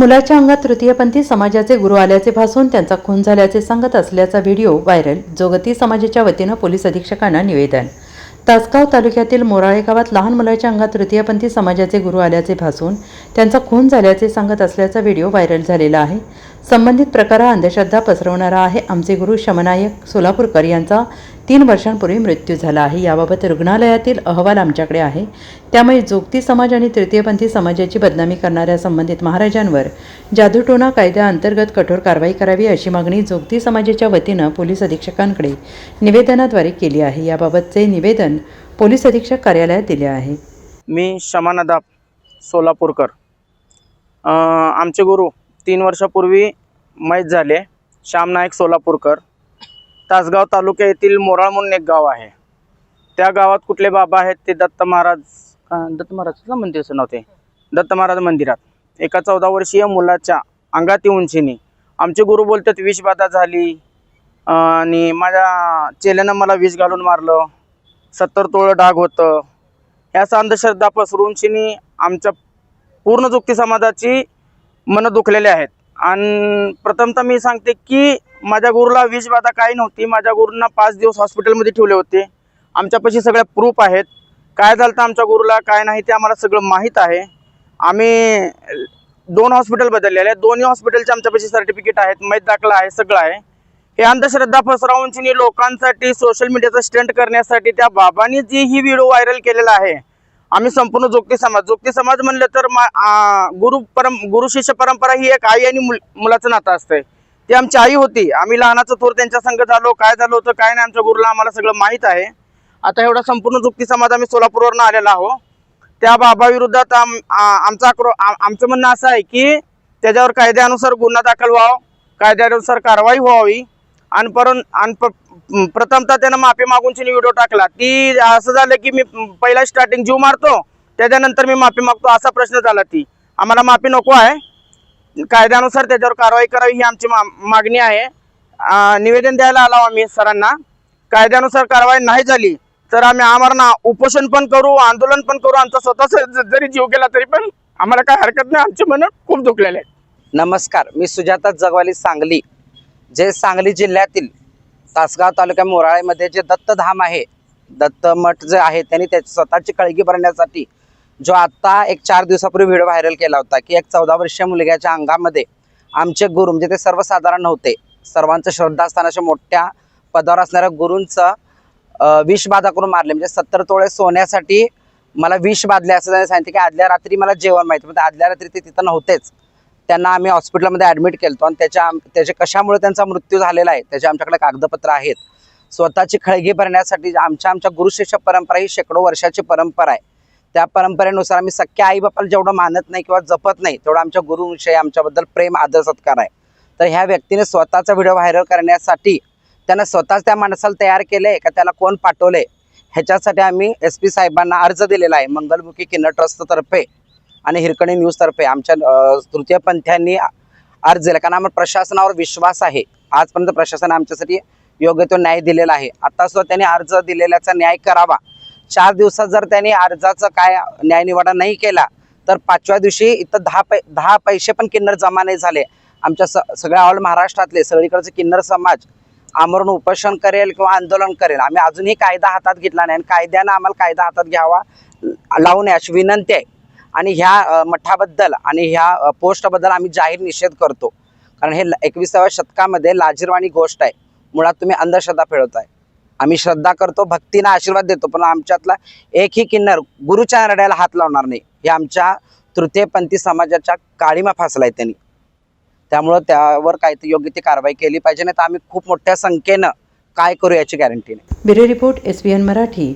मुलाच्या अंगात तृतीयपंथी समाजाचे गुरु आल्याचे भासून त्यांचा खून झाल्याचे सांगत असल्याचा व्हिडिओ व्हायरल. जोगती समाजाच्या वतीनं पोलीस अधीक्षकांना निवेदन. तासगाव तालुक्यातील मोराळे गावात लहान मुलाच्या अंगात तृतीयपंथी समाजाचे गुरु आल्याचे भासून त्यांचा खून झाल्याचे सांगत असल्याचा व्हिडिओ व्हायरल झालेला आहे. संबंधित प्रकार हा अंधश्रद्धा पसरवणारा आहे. आमचे गुरु शमनायक सोलापूरकर यांचा 3 वर्षांपूर्वी मृत्यू झाला आहे. याबाबत रुग्णालयातील अहवाल आमच्याकडे आहे. त्यामुळे जोगती समाज आणि तृतीयपंथी समाजाची बदनामी करणाऱ्या संबंधित महाराजांवर जादूटोणा कायद्याअंतर्गत कठोर कारवाई करावी अशी मागणी जोगती समाजाच्या वतीनं पोलीस अधीक्षकांकडे निवेदनाद्वारे केली आहे. याबाबतचे निवेदन पोलीस अधीक्षक कार्यालयात दिले आहे. मी शमनादाब सोलापूरकर. आमचे गुरु 3 वर्षापूर्वी मयत झाले. श्याम नायक सोलापूरकर. तासगाव तालुक्या येथील मोराळ म्हणून एक गाव आहे. त्या गावात कुठले बाबा आहेत ते दत्त महाराजचं मंदिर नव्हते. दत्त महाराज मंदिरात एका 14 वर्षीय मुलाच्या अंगाती उंचीने आमचे गुरु बोलतात विषबाधा झाली आणि माझ्या चेल्यानं मला विष घालून मारलं, 70 तोळं डाग होतं. ह्याचा अंधश्रद्धा पसरूनशिनी आमच्या पूर्ण जोगती समाजाची मनं दुखलेले आहेत. आणि प्रथमतः मी सांगते की माझ्या गुरुला विषबाधा काही नव्हती. माझ्या गुरूंना 5 दिवस हॉस्पिटलमध्ये ठेवले होते. आमच्यापाशी सगळ्या प्रूफ आहेत. काय झालं तर आमच्या गुरुला काय नाही ते आम्हाला सगळं माहीत आहे. आम्ही 2 हॉस्पिटल बदललेले आहेत. दोन्ही हॉस्पिटलचे आमच्यापाशी सर्टिफिकेट आहेत, मयत दाखला आहे, सगळं आहे. हे अंधश्रद्धा पसरवून लोकांसाठी सोशल मीडियाचा स्टंट करण्यासाठी त्या बाबांनी जी ही व्हिडिओ व्हायरल केलेला आहे. आम्ही संपूर्ण जोगती समाज म्हणलं तर गुरु शिष्य परंपरा ही एक आई आणि मुलाचं नातं असतंय. ती आमची आई होती. आम्ही लहानाचं थोर त्यांच्या संग झालो, काय झालं होतं काय नाही आमच्या गुरुला आम्हाला सगळं माहीत आहे. आता एवढा संपूर्ण जोगती समाज आम्ही सोलापूरवरून आलेला आहो. त्या बाबा विरोधात आमचं म्हणणं असं आहे की त्याच्यावर कायद्यानुसार गुन्हा दाखल व्हावा, कायद्यानुसार कारवाई व्हावी. आणि प्रथमतः त्यानं माफी मागून व्हिडिओ टाकला. ती असं झालं की मी पहिला स्टार्टिंग जीव मारतो त्याच्यानंतर मी माफी मागतो असा प्रश्न झाला. ती आम्हाला माफी नको आहे. कायद्यानुसार त्याच्यावर कारवाई करावी ही आमची मागणी आहे. निवेदन द्यायला आलो आम्ही सरांना. कायद्यानुसार कारवाई नाही झाली तर आम्ही आमरण उपोषण पण करू, आंदोलन पण करू. आमचा स्वतःचा जरी जीव गेला तरी पण आम्हाला काय हरकत नाही. आमचे मन खूप दुखलेले आहेत. नमस्कार, मी सुजाता जगवाली, सांगली. जे सांगली जिल्ह्यातील तासगाव तालुक्या मोराळेमध्ये जे दत्तधाम आहे, दत्त मठ जे आहे, त्यांनी त्याची स्वतःची कळगी भरण्यासाठी जो आता एक 4 दिवसापूर्वी व्हिडिओ व्हायरल केला होता की एक 14 वर्षीय मुलग्याच्या अंगामध्ये आमचे गुरु, म्हणजे ते सर्वसाधारण नव्हते, सर्वांचं श्रद्धास्थान अशा मोठ्या पदावर असणाऱ्या गुरूंचं विषबाधा करून मारले. म्हणजे 70 तोळे सोन्यासाठी मला विष बाधले असं त्यांनी सांगितलं. की आदल्या रात्री मला जेवण माहिती, म्हणजे आदल्या रात्री ते तिथं नव्हतेच. त्यांना आम्ही हॉस्पिटलमध्ये ॲडमिट केलं आणि त्याचे कशामुळे त्यांचा मृत्यू झालेला आहे त्याचे आमच्याकडे कागदपत्र आहेत. स्वतःची खळगी भरण्यासाठी आमच्या गुरुशिष्य परंपरा ही शेकडो वर्षाची परंपरा आहे. त्या परंपरेनुसार आम्ही सख्या आई बापाला जेवढं मानत नाही किंवा जपत नाही तेवढं आमच्या गुरुविषयी आमच्याबद्दल प्रेम, आदर, सत्कार आहे. तर ह्या व्यक्तीने स्वतःचा व्हिडिओ व्हायरल करण्यासाठी त्यानं स्वतःच त्या माणसाला तयार केले का त्याला कोण पाठवले ह्याच्यासाठी आम्ही SP साहेबांना अर्ज दिलेला आहे. मंगलमुखी किन्नर ट्रस्टतर्फे आणि हिरकणी न्यूजतर्फे आमच्या तृतीयपंथ्यांनी अर्ज दिला. कारण आम्हाला प्रशासनावर विश्वास आहे. आजपर्यंत प्रशासन आमच्यासाठी योग्य तो न्याय दिलेला आहे. आता सुद्धा त्यांनी अर्ज दिलेल्याचा न्याय करावा. 4 दिवसात जर त्यांनी अर्जाचा काय न्यायनिवाडा नाही केला तर 5व्या दिवशी इथं 10 पैसे पण किन्नर जमा नाही झाले. आमच्या सगळ्या ऑल महाराष्ट्रातले सगळीकडचे किन्नर समाज आमरण उपोषण करेल किंवा आंदोलन करेल. आम्ही अजूनही कायदा हातात घेतला नाही आणि कायद्यानं आम्हाला कायदा हातात घ्यावा लावू नये अशी विनंती आहे. आणि ह्या मठाबद्दल आणि ह्या पोस्टबद्दल आम्ही जाहीर निषेध करतो. कारण हे 21व्या शतकामध्ये लाजिरवाणी गोष्ट आहे. मुळात तुम्ही अंधश्रद्धा फैलवताय. आम्ही श्रद्धा करतो, भक्तीनं आशीर्वाद देतो, पण आमच्यातला एकही किन्नर गुरुच्या रड्याला हात लावणार नाही. हे आमच्या तृतीयपंथी समाजाच्या काळीमा फासलाय त्यांनी. त्यामुळं त्यावर काय ते योग्य ती कारवाई केली पाहिजे. नाही तर आम्ही खूप मोठ्या संख्येनं काय करू याची गॅरंटी नाही. Bureau report SBN Marathi.